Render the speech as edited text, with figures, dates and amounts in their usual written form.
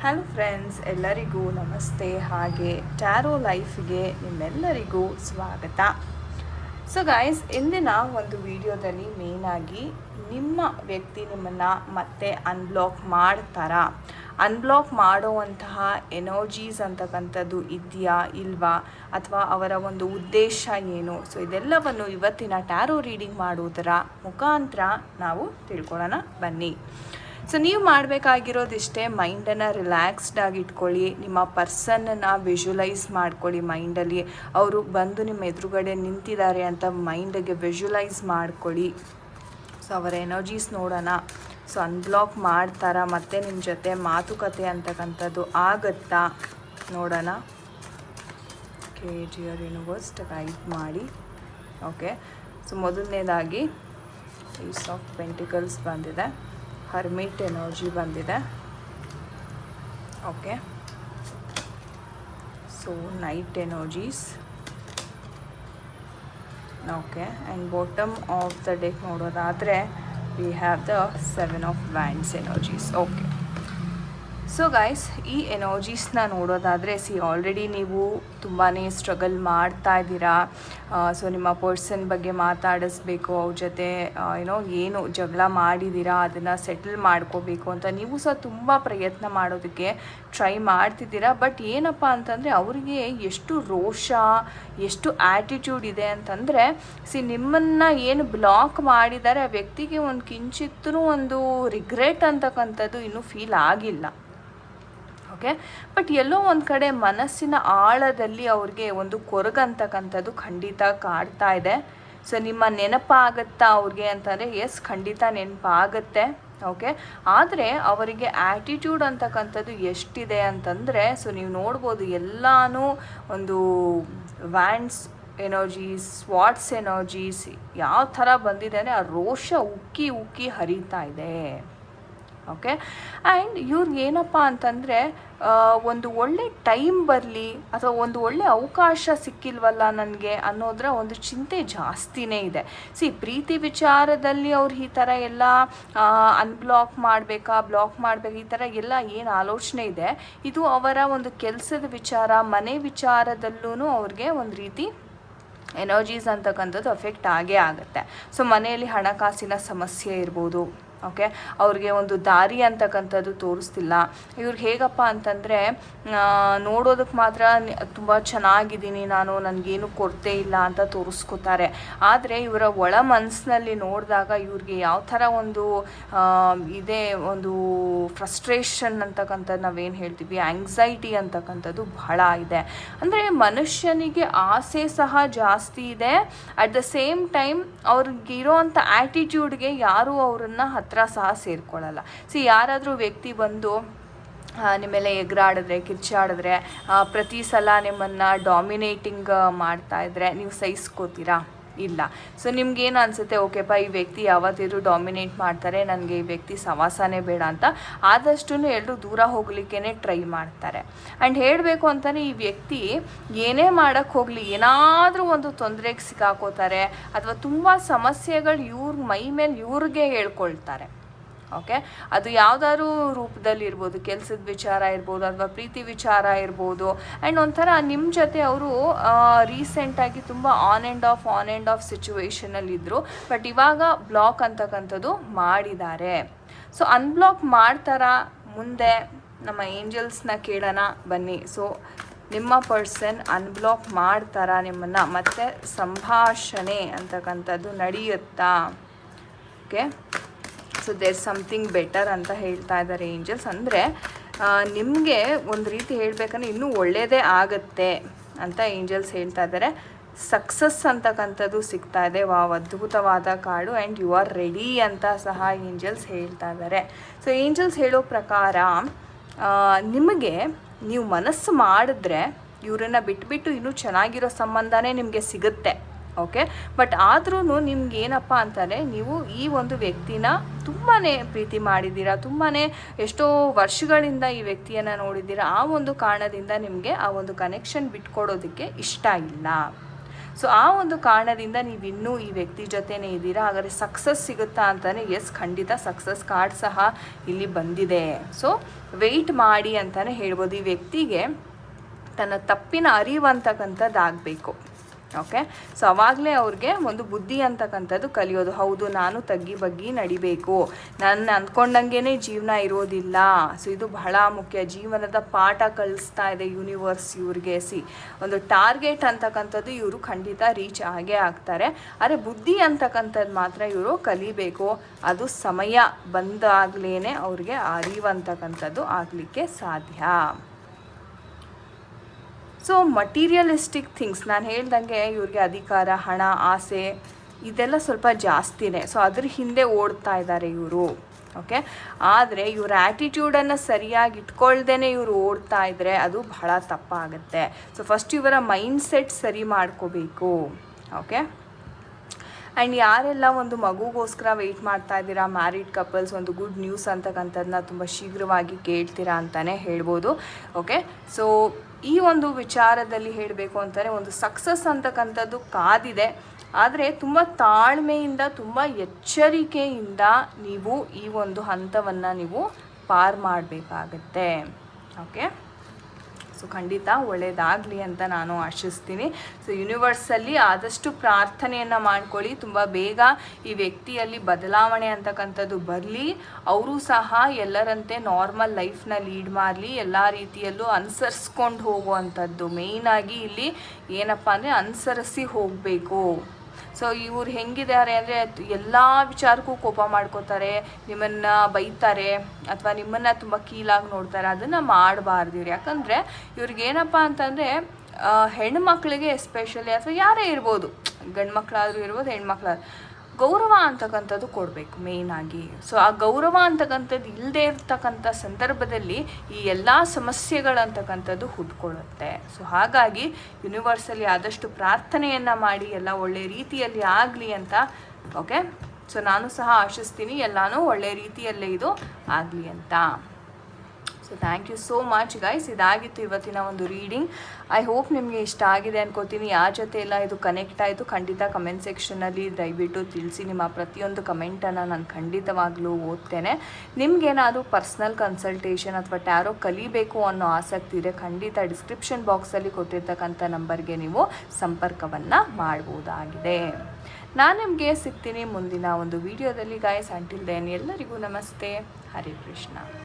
Hello friends, ಎಲ್ಲರಿಗೂ ನಮಸ್ತೆ. ಹಾಗೆ ಟ್ಯಾರೋ ಲೈಫ್ಗೆ ನಿಮ್ಮೆಲ್ಲರಿಗೂ ಸ್ವಾಗತ. ಸೊ ಗಾಯ್ಸ್, ಇಂದಿನ ಒಂದು ವಿಡಿಯೋದಲ್ಲಿ ಮೇಯ್ನಾಗಿ ನಿಮ್ಮ ವ್ಯಕ್ತಿ ನಿಮ್ಮನ್ನು ಮತ್ತೆ ಅನ್ಬ್ಲಾಕ್ ಮಾಡ್ತಾರಾ, ಅನ್ಬ್ಲಾಕ್ ಮಾಡುವಂತಹ ಎನರ್ಜೀಸ್ ಅಂತಕ್ಕಂಥದ್ದು ಇದೆಯಾ ಇಲ್ವಾ, ಅಥವಾ ಅವರ ಒಂದು ಉದ್ದೇಶ ಏನು, ಸೊ ಇದೆಲ್ಲವನ್ನು ಇವತ್ತಿನ ಟ್ಯಾರೋ ರೀಡಿಂಗ್ ಮಾಡುವುದರ ಮುಖಾಂತರ ನಾವು ತಿಳ್ಕೊಳ್ಳೋಣ ಬನ್ನಿ. ಸೊ ನೀವು ಮಾಡಬೇಕಾಗಿರೋದಿಷ್ಟೇ, ಮೈಂಡನ್ನು ರಿಲ್ಯಾಕ್ಸ್ಡ್ ಆಗಿ ಇಟ್ಕೊಳ್ಳಿ. ನಿಮ್ಮ ಪರ್ಸನ್ನನ್ನು ವಿಜುವಲೈಸ್ ಮಾಡ್ಕೊಳ್ಳಿ. ಮೈಂಡಲ್ಲಿ ಅವರು ಬಂದು ನಿಮ್ಮ ಎದುರುಗಡೆ ನಿಂತಿದ್ದಾರೆ ಅಂತ ಮೈಂಡಿಗೆ ವಿಜುವಲೈಸ್ ಮಾಡ್ಕೊಳ್ಳಿ. ಸೊ ಅವರ ಎನರ್ಜೀಸ್ ನೋಡೋಣ. ಸೊ ಅನ್ಬ್ಲಾಕ್ ಮಾಡ್ತಾರಾ, ಮತ್ತು ನಿಮ್ಮ ಜೊತೆ ಮಾತುಕತೆ ಅಂತಕ್ಕಂಥದ್ದು ಆಗುತ್ತಾ ನೋಡೋಣ. ಓಕೆ, ಡಿಯರ್ ಯೂನಿವರ್ಸ್ ಗೈಡ್ ಮಾಡಿ. ಓಕೆ, ಸೊ ಮೊದಲನೇದಾಗಿ ಈಸ್ ಆಫ್ ಪೆಂಟಿಕಲ್ಸ್ ಬಂದಿದೆ, ಹರ್ಮಿಟ್ ಎನರ್ಜಿ ಬಂದಿದೆ. Okay, so knight energies. Okay, and bottom of the deck ನೋಡೋದಾದರೆ we have the 7 of wands energies. Okay, so guys, ಈ ಎನರ್ಜೀಸ್ನ ನೋಡೋದಾದರೆ ಆಲ್ರೆಡಿ ನೀವು ತುಂಬಾ ಸ್ಟ್ರಗಲ್ ಮಾಡ್ತಾ ಇದ್ದೀರಾ. ಸೊ ನಿಮ್ಮ ಪರ್ಸನ್ ಬಗ್ಗೆ ಮಾತಾಡಿಸ್ಬೇಕು, ಅವ್ರ ಜೊತೆ ಏನು ಜಗಳ ಮಾಡಿದ್ದೀರಾ ಅದನ್ನು ಸೆಟಲ್ ಮಾಡ್ಕೋಬೇಕು ಅಂತ ನೀವು ಸಹ ತುಂಬ ಪ್ರಯತ್ನ ಮಾಡೋದಕ್ಕೆ ಟ್ರೈ ಮಾಡ್ತಿದ್ದೀರಾ. ಬಟ್ ಏನಪ್ಪ ಅಂತಂದರೆ ಅವರಿಗೆ ಎಷ್ಟು ರೋಷ, ಎಷ್ಟು ಆ್ಯಟಿಟ್ಯೂಡ್ ಇದೆ ಅಂತಂದರೆ ನಿಮ್ಮನ್ನು ಏನು ಬ್ಲಾಕ್ ಮಾಡಿದ್ದಾರೆ ಆ ವ್ಯಕ್ತಿಗೆ ಒಂದು ಕಿಂಚಿತ್ತೂ ಒಂದು ರಿಗ್ರೆಟ್ ಅಂತಕ್ಕಂಥದ್ದು ಇನ್ನೂ ಫೀಲ್ ಆಗಿಲ್ಲ. ಓಕೆ, ಬಟ್ ಎಲ್ಲೋ ಒಂದು ಕಡೆ ಮನಸ್ಸಿನ ಆಳದಲ್ಲಿ ಅವ್ರಿಗೆ ಒಂದು ಕೊರಗಂತಕ್ಕಂಥದ್ದು ಖಂಡಿತ ಕಾಡ್ತಾ ಇದೆ. ಸೊ ನಿಮ್ಮ ನೆನಪಾಗತ್ತಾ ಅವ್ರಿಗೆ ಅಂತಂದರೆ ಎಸ್, ಖಂಡಿತ ನೆನಪಾಗತ್ತೆ. ಓಕೆ, ಆದರೆ ಅವರಿಗೆ ಆ್ಯಟಿಟ್ಯೂಡ್ ಅಂತಕ್ಕಂಥದ್ದು ಎಷ್ಟಿದೆ ಅಂತಂದರೆ ಸೊ ನೀವು ನೋಡ್ಬೋದು ಎಲ್ಲನೂ ಒಂದು ವ್ಯಾಂಡ್ಸ್ ಎನರ್ಜೀಸ್, ಸ್ವಾಟ್ಸ್ ಎನರ್ಜೀಸ್ ಯಾವ ಥರ ಬಂದಿದೆ ಅಂದರೆ ಆ ರೋಷ ಉಕ್ಕಿ ಉಕ್ಕಿ ಹರಿತಾ ಇದೆ. ಓಕೆ, ಆ್ಯಂಡ್ ಇವ್ರಿಗೆ ಏನಪ್ಪ ಅಂತಂದರೆ ಒಂದು ಒಳ್ಳೆ ಟೈಮ್ ಬರಲಿ ಅಥವಾ ಒಂದು ಒಳ್ಳೆ ಅವಕಾಶ ಸಿಕ್ಕಿಲ್ವಲ್ಲ ನನಗೆ ಅನ್ನೋದರ ಒಂದು ಚಿಂತೆ ಜಾಸ್ತಿನೇ ಇದೆ. ಪ್ರೀತಿ ವಿಚಾರದಲ್ಲಿ ಅವ್ರು ಈ ಥರ ಎಲ್ಲ ಅನ್ಬ್ಲಾಕ್ ಮಾಡಬೇಕಾ, ಬ್ಲಾಕ್ ಮಾಡಬೇಕಾ, ಈ ಥರ ಎಲ್ಲ ಏನು ಆಲೋಚನೆ ಇದೆ, ಇದು ಅವರ ಒಂದು ಕೆಲಸದ ವಿಚಾರ, ಮನೆ ವಿಚಾರದಲ್ಲೂ ಅವ್ರಿಗೆ ಒಂದು ರೀತಿ ಎನರ್ಜೀಸ್ ಅಂತಕ್ಕಂಥದ್ದು ಅಫೆಕ್ಟ್ ಆಗೇ ಆಗುತ್ತೆ. ಸೊ ಮನೆಯಲ್ಲಿ ಹಣಕಾಸಿನ ಸಮಸ್ಯೆ ಇರ್ಬೋದು. ಓಕೆ, ಅವ್ರಿಗೆ ಒಂದು ದಾರಿ ಅಂತಕ್ಕಂಥದ್ದು ತೋರಿಸ್ತಿಲ್ಲ. ಇವ್ರಿಗೆ ಹೇಗಪ್ಪ ಅಂತಂದರೆ ನೋಡೋದಕ್ಕೆ ಮಾತ್ರ ತುಂಬ ಚೆನ್ನಾಗಿದ್ದೀನಿ ನಾನು, ನನಗೇನು ಕೊರತೆ ಇಲ್ಲ ಅಂತ ತೋರಿಸ್ಕೋತಾರೆ. ಆದರೆ ಇವರ ಒಳ ಮನಸ್ಸಿನಲ್ಲಿ ನೋಡಿದಾಗ ಇವ್ರಿಗೆ ಯಾವ ಥರ ಒಂದು ಇದೇ ಒಂದು ಫ್ರಸ್ಟ್ರೇಷನ್ ಅಂತಕ್ಕಂಥದ್ದು ನಾವೇನು ಹೇಳ್ತೀವಿ, ಆ್ಯಂಗ್ಸೈಟಿ ಅಂತಕ್ಕಂಥದ್ದು ಬಹಳ ಇದೆ. ಅಂದರೆ ಮನುಷ್ಯನಿಗೆ ಆಸೆ ಸಹ ಜಾಸ್ತಿ ಇದೆ, ಅಟ್ ದ ಸೇಮ್ ಟೈಮ್ ಅವ್ರಿಗಿರೋ ಅಂಥ ಆ್ಯಟಿಟ್ಯೂಡ್ಗೆ ಯಾರೂ ಅವರನ್ನು ಹತ್ರ ಸಹ ಸೇರ್ಕೊಳ್ಳಲ್ಲ. ಯಾರಾದರೂ ವ್ಯಕ್ತಿ ಬಂದು ನಿಮ್ಮೆಲ್ಲ ಎಗರಾಡಿದ್ರೆ, ಕಿರ್ಚಾಡಿದ್ರೆ, ಪ್ರತಿ ಸಲ ನಿಮ್ಮನ್ನು ಡಾಮಿನೇಟಿಂಗ್ ಮಾಡ್ತಾಯಿದ್ರೆ ನೀವು ಸಹಿಸ್ಕೋತೀರಾ? ಇಲ್ಲ. ಸೊ ನಿಮ್ಗೇನು ಅನಿಸುತ್ತೆ, ಓಕೆಪ್ಪ ಈ ವ್ಯಕ್ತಿ ಯಾವತ್ತಿದ್ರೂ ಡಾಮಿನೇಟ್ ಮಾಡ್ತಾರೆ, ನನಗೆ ಈ ವ್ಯಕ್ತಿ ಸವಾಸನೇ ಬೇಡ ಅಂತ ಆದಷ್ಟು ಎಲ್ಲರೂ ದೂರ ಹೋಗಲಿಕ್ಕೇ ಟ್ರೈ ಮಾಡ್ತಾರೆ. ಆ್ಯಂಡ್ ಹೇಳಬೇಕು ಅಂತಲೇ ಈ ವ್ಯಕ್ತಿ ಏನೇ ಮಾಡೋಕ್ಕೆ ಹೋಗಲಿ ಏನಾದರೂ ಒಂದು ತೊಂದರೆಗೆ ಸಿಕ್ಕಾಕೋತಾರೆ, ಅಥವಾ ತುಂಬ ಸಮಸ್ಯೆಗಳು ಇವ್ರ ಮೈ ಮೇಲೆ ಇವ್ರಿಗೆ ಹೇಳ್ಕೊಳ್ತಾರೆ. ಓಕೆ, ಅದು ಯಾವುದಾದ್ರೂ ರೂಪದಲ್ಲಿ ಇರ್ಬೋದು, ಕೆಲಸದ ವಿಚಾರ ಇರ್ಬೋದು ಅಥವಾ ಪ್ರೀತಿ ವಿಚಾರ ಇರ್ಬೋದು. ಆ್ಯಂಡ್ ಒಂಥರ ನಿಮ್ಮ ಜೊತೆ ಅವರು ರೀಸೆಂಟಾಗಿ ತುಂಬ ಆನ್ ಆ್ಯಂಡ್ ಆಫ್ ಸಿಚುವೇಷನಲ್ಲಿದ್ದರು, ಬಟ್ ಇವಾಗ ಬ್ಲಾಕ್ ಅಂತಕ್ಕಂಥದ್ದು ಮಾಡಿದ್ದಾರೆ. ಸೊ ಅನ್ಬ್ಲಾಕ್ ಮಾಡ್ತಾರಾ ಮುಂದೆ ನಮ್ಮ ಏಂಜಲ್ಸ್ನ ಕೇಳೋಣ ಬನ್ನಿ. ಸೊ ನಿಮ್ಮ ಪರ್ಸನ್ ಅನ್ಬ್ಲಾಕ್ ಮಾಡ್ತಾರಾ ನಿಮ್ಮನ್ನು, ಮತ್ತು ಸಂಭಾಷಣೆ ಅಂತಕ್ಕಂಥದ್ದು ನಡೆಯುತ್ತಾ? Okay, so there something better ಅಂತ ಹೇಳ್ತಾ ಇದ್ದಾರೆ ಏಂಜಲ್ಸ್. ಅಂದರೆ ನಿಮಗೆ ಒಂದು ರೀತಿ ಹೇಳಬೇಕಂದ್ರೆ ಇನ್ನೂ ಒಳ್ಳೆಯದೇ ಆಗುತ್ತೆ ಅಂತ ಏಂಜಲ್ಸ್ ಹೇಳ್ತಾ ಇದ್ದಾರೆ. ಸಕ್ಸಸ್ ಅಂತಕ್ಕಂಥದ್ದು ಸಿಗ್ತಾ ಇದೆ. ಅದ್ಭುತವಾದ card. And you are ready ಅಂತ ಸಹ ಏಂಜಲ್ಸ್ ಹೇಳ್ತಾ ಇದ್ದಾರೆ. ಸೊ ಏಂಜಲ್ಸ್ ಹೇಳೋ ಪ್ರಕಾರ ನಿಮಗೆ ನೀವು ಮನಸ್ಸು ಮಾಡಿದ್ರೆ ಇವರನ್ನು ಬಿಟ್ಬಿಟ್ಟು ಇನ್ನೂ ಚೆನ್ನಾಗಿರೋ ಸಂಬಂಧನೇ ನಿಮಗೆ ಸಿಗುತ್ತೆ. ಓಕೆ, ಬಟ್ ಆದ್ರೂ ನಿಮ್ಗೆ ಏನಪ್ಪ ಅಂತಾರೆ, ನೀವು ಈ ಒಂದು ವ್ಯಕ್ತಿನ ತುಂಬಾ ಪ್ರೀತಿ ಮಾಡಿದ್ದೀರಾ, ತುಂಬಾ ಎಷ್ಟೋ ವರ್ಷಗಳಿಂದ ಈ ವ್ಯಕ್ತಿಯನ್ನು ನೋಡಿದ್ದೀರಾ. ಆ ಒಂದು ಕಾರಣದಿಂದ ನಿಮಗೆ ಆ ಒಂದು ಕನೆಕ್ಷನ್ ಬಿಟ್ಕೊಡೋದಕ್ಕೆ ಇಷ್ಟ ಇಲ್ಲ. ಸೊ ಆ ಒಂದು ಕಾರಣದಿಂದ ನೀವು ಇನ್ನೂ ಈ ವ್ಯಕ್ತಿ ಜೊತೆನೇ ಇದ್ದೀರಾ. ಹಾಗಾದರೆ ಸಕ್ಸಸ್ ಸಿಗುತ್ತಾ ಅಂತಾನೆ, ಎಸ್ ಖಂಡಿತ ಸಕ್ಸಸ್ ಕಾರ್ಡ್ ಸಹ ಇಲ್ಲಿ ಬಂದಿದೆ. ಸೊ ವೆಯ್ಟ್ ಮಾಡಿ ಅಂತಲೇ ಹೇಳ್ಬೋದು. ಈ ವ್ಯಕ್ತಿಗೆ ತನ್ನ ತಪ್ಪಿನ ಅರಿವು ಅಂತಕ್ಕಂಥದ್ದು ಆಗಬೇಕು. ಓಕೆ, ಸೊ ಅವಾಗಲೇ ಅವ್ರಿಗೆ ಒಂದು ಬುದ್ಧಿ ಅಂತಕ್ಕಂಥದ್ದು ಕಲಿಯೋದು. ಹೌದು, ನಾನು ತಗ್ಗಿ ಬಗ್ಗಿ ನಡಿಬೇಕು, ನಾನು ಅಂದ್ಕೊಂಡಂಗೆ ಜೀವನ ಇರೋದಿಲ್ಲ. ಸೊ ಇದು ಬಹಳ ಮುಖ್ಯ. ಜೀವನದ ಪಾಠ ಕಲಿಸ್ತಾ ಇದೆ ಯೂನಿವರ್ಸ್ ಇವ್ರಿಗೆ. ಒಂದು ಟಾರ್ಗೆಟ್ ಅಂತಕ್ಕಂಥದ್ದು ಇವರು ಖಂಡಿತ ರೀಚ್ ಆಗೇ ಆಗ್ತಾರೆ. ಆದರೆ ಬುದ್ಧಿ ಅಂತಕ್ಕಂಥದ್ದು ಮಾತ್ರ ಇವರು ಕಲಿಬೇಕು. ಅದು ಸಮಯ ಬಂದಾಗಲೇ ಅವ್ರಿಗೆ ಅರಿವು ಅಂತಕ್ಕಂಥದ್ದು ಆಗಲಿಕ್ಕೆ ಸಾಧ್ಯ. ಸೊ ಮಟೀರಿಯಲಿಸ್ಟಿಕ್ ಥಿಂಗ್ಸ್, ನಾನು ಹೇಳ್ದಂಗೆ ಇವ್ರಿಗೆ ಅಧಿಕಾರ, ಹಣ, ಆಸೆ ಇದೆಲ್ಲ ಸ್ವಲ್ಪ ಜಾಸ್ತಿನೇ. ಸೊ ಅದ್ರ ಹಿಂದೆ ಓಡ್ತಾ ಇದ್ದಾರೆ ಇವರು. ಓಕೆ, ಆದರೆ ಇವ್ರ ಆ್ಯಟಿಟ್ಯೂಡನ್ನು ಸರಿಯಾಗಿ ಇಟ್ಕೊಳ್ದೇ ಇವರು ಓಡ್ತಾ ಇದ್ದರೆ ಅದು ಬಹಳ ತಪ್ಪಾಗುತ್ತೆ. ಸೊ ಫಸ್ಟ್ ಇವರ ಮೈಂಡ್ಸೆಟ್ ಸರಿ ಮಾಡ್ಕೋಬೇಕು. ಓಕೆ, ಆ್ಯಂಡ್ ಯಾರೆಲ್ಲ ಒಂದು ಮಗುಗೋಸ್ಕರ ವೆಯ್ಟ್ ಮಾಡ್ತಾ ಇದ್ದೀರಾ, ಮ್ಯಾರಿಡ್ ಕಪಲ್ಸ್, ಒಂದು ಗುಡ್ ನ್ಯೂಸ್ ಅಂತಕ್ಕಂಥದ್ದನ್ನ ತುಂಬ ಶೀಘ್ರವಾಗಿ ಕೇಳ್ತೀರಾ ಅಂತಲೇ ಹೇಳ್ಬೋದು. ಓಕೆ, ಸೊ ಈ ಒಂದು ವಿಚಾರದಲ್ಲಿ ಹೇಳಬೇಕು ಅಂತಾರೆ, ಒಂದು ಸಕ್ಸಸ್ ಅಂತಕ್ಕಂಥದ್ದು ಕಾದಿದೆ. ಆದರೆ ತುಂಬ ತಾಳ್ಮೆಯಿಂದ, ತುಂಬ ಎಚ್ಚರಿಕೆಯಿಂದ ನೀವು ಈ ಒಂದು ಹಂತವನ್ನು ನೀವು ಪಾರು ಮಾಡಬೇಕಾಗತ್ತೆ. ಓಕೆ, ಸೊ ಖಂಡಿತ ಒಳ್ಳೆಯದಾಗಲಿ ಅಂತ ನಾನು ಆಶಿಸ್ತೀನಿ. ಸೊ ಯೂನಿವರ್ಸಲ್ಲಿ ಆದಷ್ಟು ಪ್ರಾರ್ಥನೆಯನ್ನು ಮಾಡ್ಕೊಳ್ಳಿ. ತುಂಬ ಬೇಗ ಈ ವ್ಯಕ್ತಿಯಲ್ಲಿ ಬದಲಾವಣೆ ಅಂತಕ್ಕಂಥದ್ದು ಬರಲಿ. ಅವರು ಸಹ ಎಲ್ಲರಂತೆ ನಾರ್ಮಲ್ ಲೈಫ್ನ ಲೀಡ್ ಮಾಡಲಿ. ಎಲ್ಲ ರೀತಿಯಲ್ಲೂ ಅನುಸರಿಸ್ಕೊಂಡು ಹೋಗುವಂಥದ್ದು ಮೇಯ್ನಾಗಿ ಇಲ್ಲಿ ಏನಪ್ಪ ಅಂದರೆ ಅನುಸರಿಸಿ ಹೋಗಬೇಕು. ಸೊ ಇವ್ರು ಹೆಂಗಿದ್ದಾರೆ ಅಂದರೆ ಎಲ್ಲ ವಿಚಾರಕ್ಕೂ ಕೋಪ ಮಾಡ್ಕೋತಾರೆ, ನಿಮ್ಮನ್ನು ಬೈತಾರೆ ಅಥವಾ ನಿಮ್ಮನ್ನು ತುಂಬ ಕೀಳಾಗಿ ನೋಡ್ತಾರೆ. ಅದನ್ನು ಮಾಡಬಾರ್ದು ಇವ್ರು. ಯಾಕಂದರೆ ಇವ್ರಿಗೇನಪ್ಪ ಅಂತಂದರೆ ಹೆಣ್ಮಕ್ಳಿಗೆ ಎಸ್ಪೆಷಲಿ, ಅಥವಾ ಯಾರೇ ಇರ್ಬೋದು, ಗಂಡು ಮಕ್ಕಳಾದರೂ ಇರ್ಬೋದು, ಹೆಣ್ಮಕ್ಳಾದ್ರೂ ಗೌರವ ಅಂತಕ್ಕಂಥದ್ದು ಕೊಡಬೇಕು ಮೇಯ್ನಾಗಿ. ಸೊ ಆ ಗೌರವ ಅಂತಕ್ಕಂಥದ್ದು ಇಲ್ಲದೆ ಇರ್ತಕ್ಕಂಥ ಸಂದರ್ಭದಲ್ಲಿ ಈ ಎಲ್ಲ ಸಮಸ್ಯೆಗಳಂತಕ್ಕಂಥದ್ದು ಹುಟ್ಕೊಳ್ಳುತ್ತೆ. ಸೊ ಹಾಗಾಗಿ ಯೂನಿವರ್ಸಲ್ಲಿ ಆದಷ್ಟು ಪ್ರಾರ್ಥನೆಯನ್ನು ಮಾಡಿ ಎಲ್ಲ ಒಳ್ಳೆಯ ರೀತಿಯಲ್ಲಿ ಆಗಲಿ ಅಂತ. ಓಕೆ, ಸೊ ನಾನು ಸಹ ಆಶಿಸ್ತೀನಿ ಎಲ್ಲನೂ ಒಳ್ಳೆಯ ರೀತಿಯಲ್ಲೇ ಇದು ಆಗಲಿ ಅಂತ. So thank you so much guys. ಇದಾಗಿತ್ತು ಇವತ್ತಿನ ಒಂದು ರೀಡಿಂಗ್. ಐ ಹೋಪ್ ನಿಮಗೆ ಇಷ್ಟ ಆಗಿದೆ ಅನ್ಕೋತೀನಿ. ಯಾರ ಜೊತೆ ಎಲ್ಲ ಇದು ಕನೆಕ್ಟ್ ಆಯಿತು ಖಂಡಿತ ಕಮೆಂಟ್ ಸೆಕ್ಷನಲ್ಲಿ ದಯವಿಟ್ಟು ತಿಳಿಸಿ. ನಿಮ್ಮ ಪ್ರತಿಯೊಂದು ಕಮೆಂಟನ್ನು ನಾನು ಖಂಡಿತವಾಗ್ಲೂ ಓದ್ತೇನೆ. ನಿಮಗೇನಾದರೂ ಪರ್ಸ್ನಲ್ ಕನ್ಸಲ್ಟೇಷನ್ ಅಥವಾ ಟ್ಯಾರೋ ಕಲಿಬೇಕು ಅನ್ನೋ ಆಸಕ್ತಿ ಇದೆ, ಖಂಡಿತ ಡಿಸ್ಕ್ರಿಪ್ಷನ್ ಬಾಕ್ಸಲ್ಲಿ ಕೊಟ್ಟಿರ್ತಕ್ಕಂಥ ನಂಬರ್ಗೆ ನೀವು ಸಂಪರ್ಕವನ್ನು ಮಾಡ್ಬೋದಾಗಿದೆ. ನಾನು ನಿಮಗೆ ಸಿಗ್ತೀನಿ ಮುಂದಿನ ಒಂದು ವಿಡಿಯೋದಲ್ಲಿ ಗೈಸ್. ಅಂಟಿಲ್ ದೆನ್ ಎಲ್ಲರಿಗೂ ನಮಸ್ತೆ, ಹರೇ ಕೃಷ್ಣ.